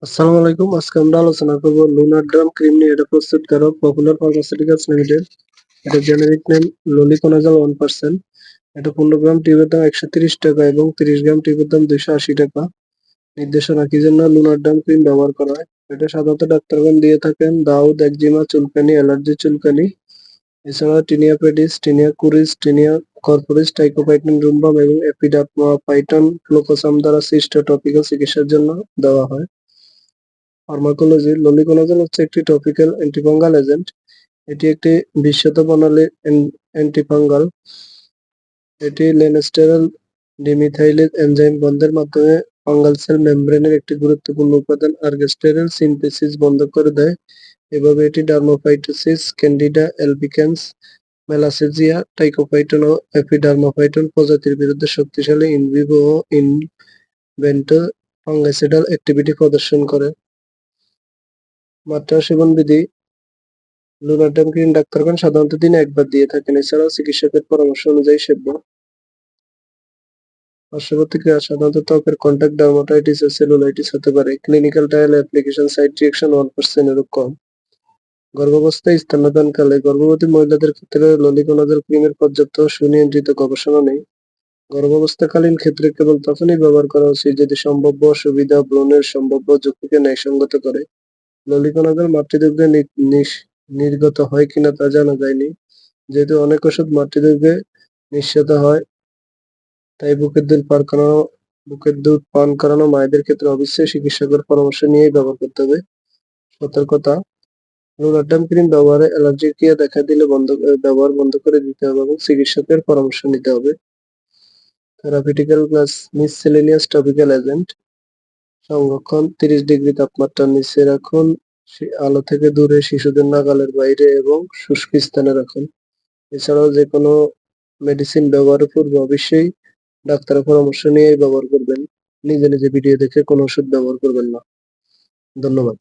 আসসালামু আলাইকুম। আজকে আমরা আলোচনা করব লুনার-ড্রাম ক্রিম নিয়ে। এটা প্রস্তুতকারক পপুলার ফার্মাসিউটিক্যালস লিমিটেড। এটা জেনেরিক নেম ললিকোনাজল 1%। এটা 15 গ্রাম টিউবের দাম 130 টাকা এবং 30 গ্রাম টিউবের দাম 280 টাকা। নির্দেশনা কি জন্য লুনার-ড্রাম ক্রিম ব্যবহার করা হয়? এটা সাধারণত ডাক্তারগণ দিয়ে থাকেন দাউদ, একজিমা, চুলকানি, অ্যালার্জি, চুলকানি। এছাড়া tinea pedis, tinea cruris, tinea corporis, trichophyton rubrum এবং এপিডার্মাপাইটন গ্লুকোসাম দ্বারা সৃষ্ট টপিক্যাল চিকিৎসার জন্য দেওয়া হয়। ফার্মাকোলজি ললিকোনাজল হচ্ছে একটি টপিক্যাল অ্যান্টিফাঙ্গাল এজেন্ট। এটি একটি বিশ্বত প্রণালী অ্যান্টিফাঙ্গাল। এটি লেনস্টেরল ডিমিথাইলেজ এনজাইম বন্ধের মাধ্যমে ফাঙ্গাল সেল মেমব্রেনের একটি গুরুত্বপূর্ণ উপাদান আর্গেস্টেরল সিনথেসিস বন্ধ করে দেয়। এভাবে এটি ডার্মোফাইটোসিস, ক্যান্ডিডা অ্যালবিক্যান্স, মেলাসেজিয়া, টাইকোপাইটন ও এপিডার্মাপাইটন প্রজাতির বিরুদ্ধে শক্তিশালী ইন ভিভো ও ইন ভিট্রো ফাঙ্গিসাইডাল অ্যাক্টিভিটি প্রদর্শন করে। মাত্রা সেবন বিধি লুনার-ড্রাম ক্রিম ডাক্তারগণ সাধারণত দিনে একবার দিয়ে থাকেন। এছাড়াও চিকিৎসকের পরামর্শ অনুযায়ী সেব্য। পার্শ্ব প্রতিক্রিয়া সাধারণত ত্বকের কন্টাক্ট ডার্মাটাইটিস ও সেলুলাইটিস হতে পারে। Clinical trial application side reaction 1% এরও কম। গর্ভাবস্থায় স্তন্যদানকালে গর্ভবতী মহিলাদের ক্ষেত্রে ললিকোনাজল ক্রিমের পর্যাপ্ত সুনিয়ন্ত্রিত গবেষণা নেই। গর্ভাবস্থাকালীন ক্ষেত্রে কেবল তখনই ব্যবহার করা উচিত যদি সম্ভাব্য অসুবিধা ভ্রূণের সম্ভাব্য ঝুঁকিকে ন্যায়সঙ্গত করে। ললিকোনাজল মাতৃদুগ্ধে নির্গত হয় কিনা তা জানা যায়নি। যেহেতু অনেক ওষুধ মাতৃদুগ্ধে নিঃসৃত হয়, তাই বুকের দুধ পান করানো মায়েদের ক্ষেত্রে অবশ্যই চিকিৎসকের পরামর্শ নিয়েই ব্যবহার করতে হবে। সতর্কতা: লুনার-ড্রাম ক্রিম ব্যবহারে অ্যালার্জিক ক্রিয়া দেখা দিলে ব্যবহার বন্ধ করে দিতে হবে এবং চিকিৎসকের পরামর্শ নিতে হবে। Therapeutical class miscellaneous topical agent. সংরক্ষণ 30 ডিগ্রি তাপমাত্রার নিচে রাখুন, আলো থেকে দূরে, শিশুদের নাগালের বাইরে এবং শুষ্ক স্থানে রাখুন। এছাড়াও যে কোনো মেডিসিন ব্যবহারের পূর্বে অবশ্যই ডাক্তারের পরামর্শ নিয়েই ব্যবহার করবেন। নিজে নিজে ভিডিও দেখে কোনো ওষুধ ব্যবহার করবেন না। ধন্যবাদ।